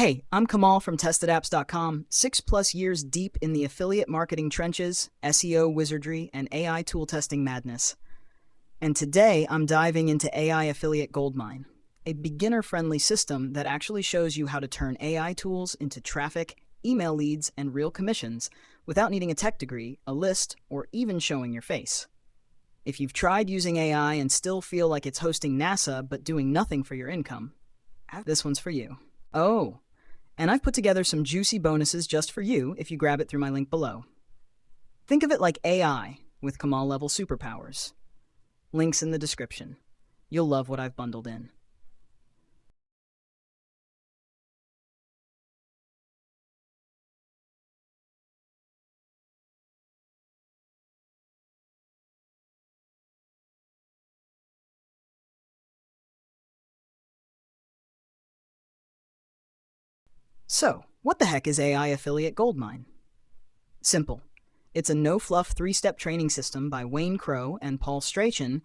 Hey, I'm Kamal from testedapps.com, 6+ years deep in the affiliate marketing trenches, SEO wizardry, and AI tool testing madness. And today I'm diving into AI Affiliate Goldmine, a beginner-friendly system that actually shows you how to turn AI tools into traffic, email leads, and real commissions without needing a tech degree, a list, or even showing your face. If you've tried using AI and still feel like it's hosting NASA but doing nothing for your income, this one's for you. Oh, and I've put together some juicy bonuses just for you if you grab it through my link below. Think of it like AI with Kamal-level superpowers. Links in the description. You'll love what I've bundled in. So, what the heck is AI Affiliate Goldmine? Simple. It's a no-fluff 3-step training system by Wayne Crow and Paul Strachan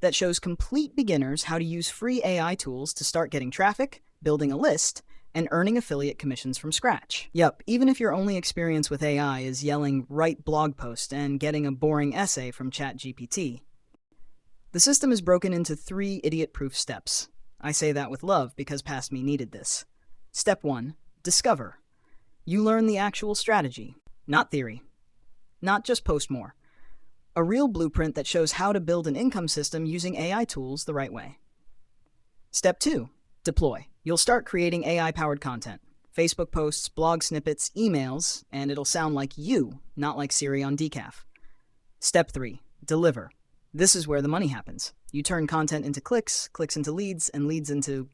that shows complete beginners how to use free AI tools to start getting traffic, building a list, and earning affiliate commissions from scratch. Yup, even if your only experience with AI is yelling "write blog post" and getting a boring essay from ChatGPT. The system is broken into 3 idiot-proof steps. I say that with love because past me needed this. Step 1. Discover. You learn the actual strategy, not theory. Not just post more. A real blueprint that shows how to build an income system using AI tools the right way. Step 2. Deploy. You'll start creating AI-powered content. Facebook posts, blog snippets, emails, and it'll sound like you, not like Siri on decaf. Step 3. Deliver. This is where the money happens. You turn content into clicks, clicks into leads, and leads into,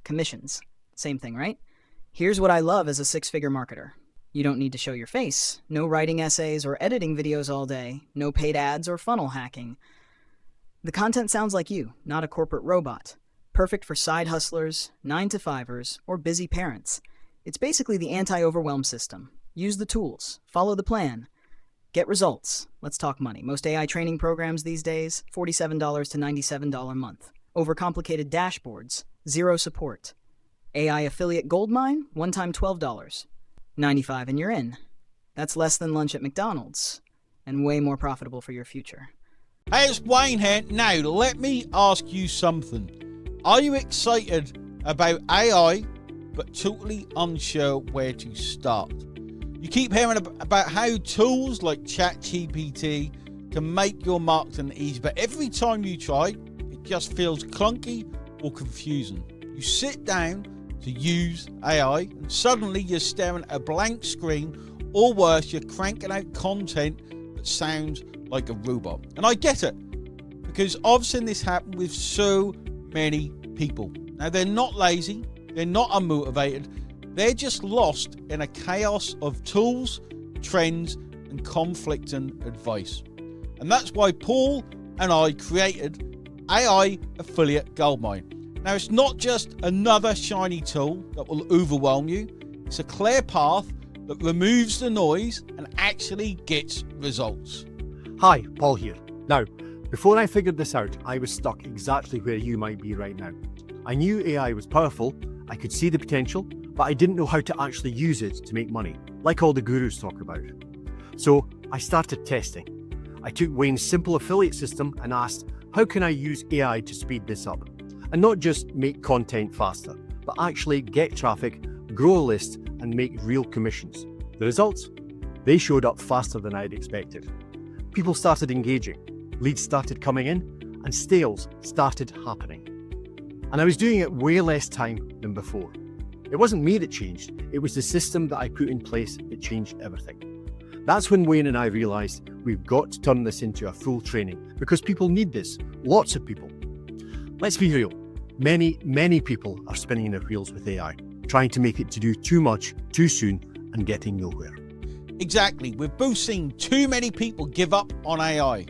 commissions. Same thing, right? Here's what I love as a 6-figure marketer. You don't need to show your face. No writing essays or editing videos all day. No paid ads or funnel hacking. The content sounds like you, not a corporate robot. Perfect for side hustlers, 9-to-5ers, or busy parents. It's basically the anti-overwhelm system. Use the tools. Follow the plan. Get results. Let's talk money. Most AI training programs these days, $47 to $97 a month. Overcomplicated dashboards. Zero support. AI Affiliate Goldmine, one time $12. $95 and you're in. That's less than lunch at McDonald's, and way more profitable for your future. Hey, it's Wayne here. Now, let me ask you something. Are you excited about AI, but totally unsure where to start? You keep hearing about how tools like ChatGPT can make your marketing easy, but every time you try, it just feels clunky or confusing. You sit down to use AI and suddenly you're staring at a blank screen, or worse, you're cranking out content that sounds like a robot. And I get it, because I've seen this happen with so many people. Now, they're not lazy, they're not unmotivated, they're just lost in a chaos of tools, trends, and conflicting advice. And that's why Paul and I created AI Affiliate Goldmine. Now, it's not just another shiny tool that will overwhelm you. It's a clear path that removes the noise and actually gets results. Hi, Paul here. Now, before I figured this out, I was stuck exactly where you might be right now. I knew AI was powerful, I could see the potential, but I didn't know how to actually use it to make money, like all the gurus talk about. So I started testing. I took Wayne's simple affiliate system and asked, how can I use AI to speed this up? And not just make content faster, but actually get traffic, grow a list, and make real commissions. The results? They showed up faster than I'd expected. People started engaging, leads started coming in, and sales started happening. And I was doing it way less time than before. It wasn't me that changed, it was the system that I put in place that changed everything. That's when Wayne and I realized we've got to turn this into a full training, because people need this, lots of people. Let's be real. Many people are spinning their wheels with AI, trying to make it to do too much, too soon, and getting nowhere. Exactly. We've both seen too many people give up on AI.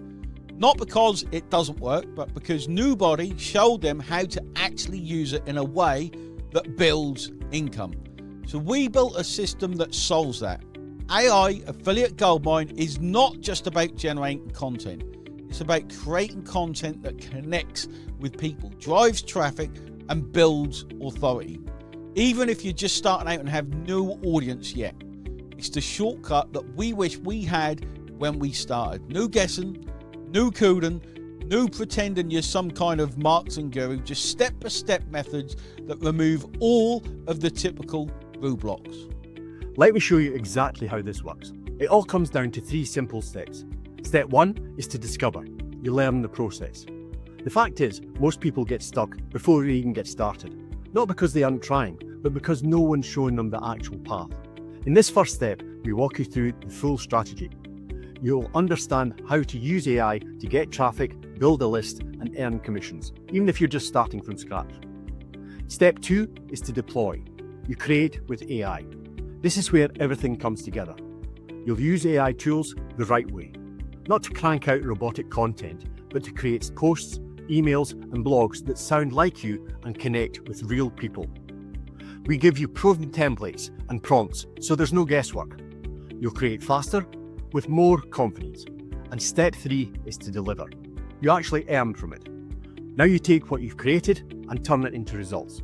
Not because it doesn't work, but because nobody showed them how to actually use it in a way that builds income. So we built a system that solves that. AI Affiliate Goldmine is not just about generating content. It's about creating content that connects with people, drives traffic, and builds authority. even if you're just starting out and have no audience yet. It's the shortcut that we wish we had when we started. No guessing, no coding, no pretending you're some kind of marketing guru, just step-by-step methods that remove all of the typical roadblocks. Let me show you exactly how this works. It all comes down to 3 simple steps. Step 1 is to discover. You learn the process. The fact is, most people get stuck before they even get started. Not because they aren't trying, but because no one's showing them the actual path. In this first step, we walk you through the full strategy. You'll understand how to use AI to get traffic, build a list, and earn commissions, even if you're just starting from scratch. Step 2 is to deploy. You create with AI. This is where everything comes together. You'll use AI tools the right way. Not to crank out robotic content, but to create posts, emails, and blogs that sound like you and connect with real people. We give you proven templates and prompts, so there's no guesswork. You'll create faster, with more confidence. And step 3 is to deliver. You actually earn from it. Now you take what you've created and turn it into results.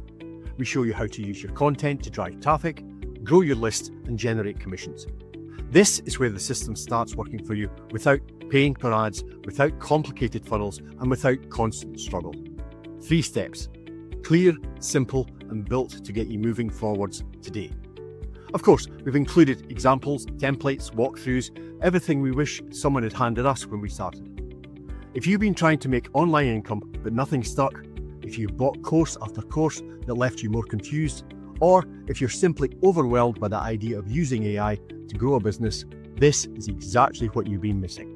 We show you how to use your content to drive traffic, grow your list, and generate commissions. This is where the system starts working for you without paying per ads, without complicated funnels, and without constant struggle. 3 steps. Clear, simple, and built to get you moving forwards today. Of course, we've included examples, templates, walkthroughs, everything we wish someone had handed us when we started. If you've been trying to make online income but nothing stuck, if you've bought course after course that left you more confused, or if you're simply overwhelmed by the idea of using AI to grow a business, this is exactly what you've been missing.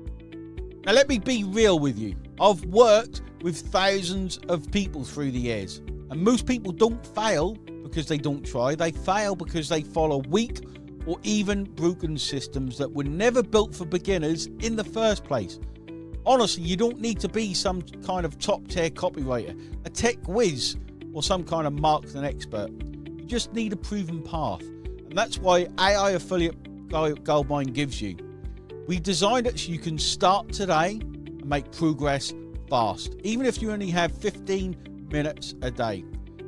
Now let me be real with you. I've worked with thousands of people through the years, and most people don't fail because they don't try. They fail because they follow weak or even broken systems that were never built for beginners in the first place. Honestly, you don't need to be some kind of top-tier copywriter, a tech whiz, or some kind of marketing expert. You just need a proven path, and that's why AI Affiliate Goldmine gives you. We designed it so you can start today and make progress fast, even if you only have 15 minutes a day.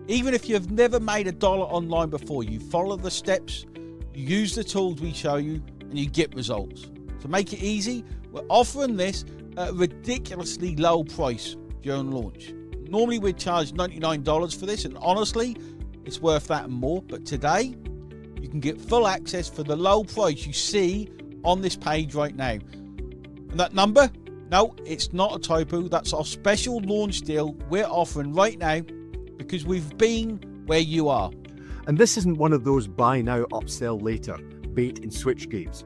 Even if you've never made $1 online before, you follow the steps, you use the tools we show you, and you get results. To make it easy, we're offering this at a ridiculously low price during launch. Normally we'd charge $99 for this, and honestly, it's worth that and more. But today, you can get full access for the low price you see on this page right now. And that number? No, it's not a typo. That's our special launch deal we're offering right now because we've been where you are. And this isn't one of those buy now, upsell later bait and switch games.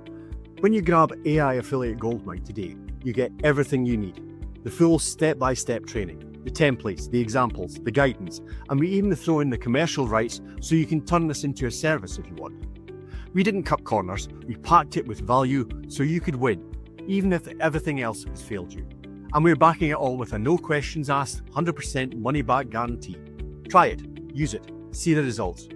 When you grab AI Affiliate Goldmine today, you get everything you need. The full step-by-step training, the templates, the examples, the guidance, and we even throw in the commercial rights so you can turn this into a service if you want. We didn't cut corners, we packed it with value so you could win, even if everything else has failed you. And we're backing it all with a no questions asked, 100% money back guarantee. Try it, use it, see the results.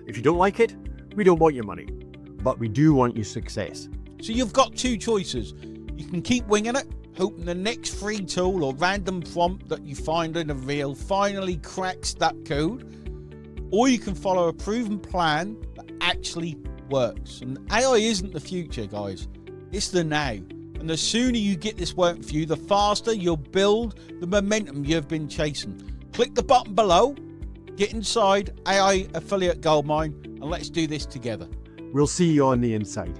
If you don't like it, we don't want your money, but we do want your success. So you've got 2 choices. You can keep winging it, hoping the next free tool or random prompt that you find in a reel finally cracks that code, or you can follow a proven plan that actually works. And AI isn't the future, guys. It's the now. And the sooner you get this working for you, the faster you'll build the momentum you've been chasing. Click the button below, get inside AI Affiliate Goldmine, and let's do this together. We'll see you on the inside.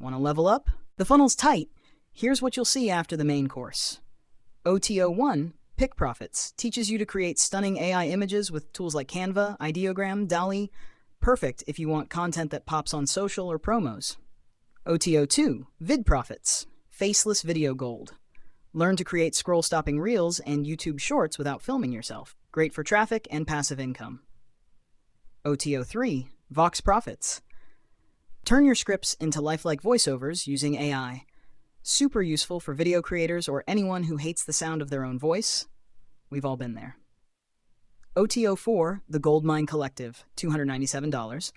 Want to level up? The funnel's tight. Here's what you'll see after the main course. OTO1, Pick Profits, teaches you to create stunning AI images with tools like Canva, Ideogram, DALL-E. Perfect if you want content that pops on social or promos. OTO2, Vid Profits, Faceless Video Gold. Learn to create scroll-stopping reels and YouTube shorts without filming yourself. Great for traffic and passive income. OTO3, Vox Profits. Turn your scripts into lifelike voiceovers using AI. Super useful for video creators or anyone who hates the sound of their own voice. We've all been there. OTO4, The Goldmine Collective, $297.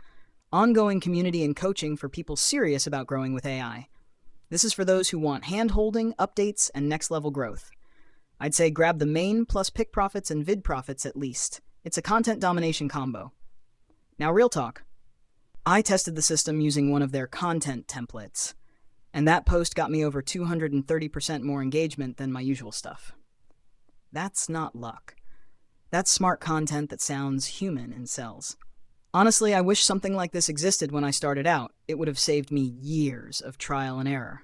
Ongoing community and coaching for people serious about growing with AI. This is for those who want hand-holding, updates, and next-level growth. I'd say grab the main plus pick profits and vid profits at least. It's a content domination combo. Now, real talk. I tested the system using one of their content templates, and that post got me over 230% more engagement than my usual stuff. That's not luck. That's smart content that sounds human and sells. Honestly, I wish something like this existed when I started out. It would have saved me years of trial and error.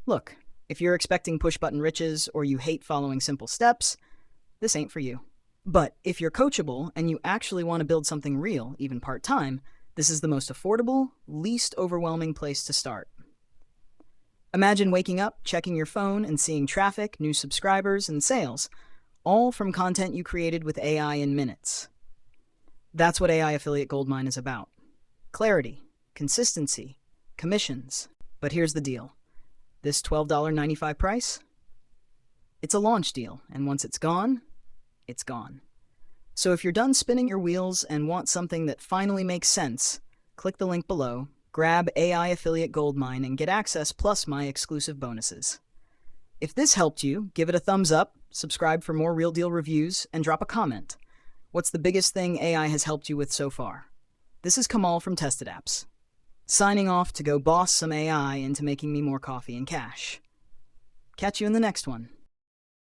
Look, if you're expecting push-button riches or you hate following simple steps, this ain't for you. But if you're coachable and you actually want to build something real, even part-time, this is the most affordable, least overwhelming place to start. Imagine waking up, checking your phone, and seeing traffic, new subscribers, and sales, all from content you created with AI in minutes. That's what AI Affiliate Goldmine is about. Clarity, consistency, commissions. But here's the deal. This $12.95 price? It's a launch deal, and once it's gone, it's gone. So if you're done spinning your wheels and want something that finally makes sense, click the link below, grab AI Affiliate Goldmine, and get access plus my exclusive bonuses. If this helped you, give it a thumbs up, subscribe for more real deal reviews, and drop a comment. What's the biggest thing AI has helped you with so far? This is Kamal from Tested Apps, signing off to go boss some AI into making me more coffee and cash. Catch you in the next one.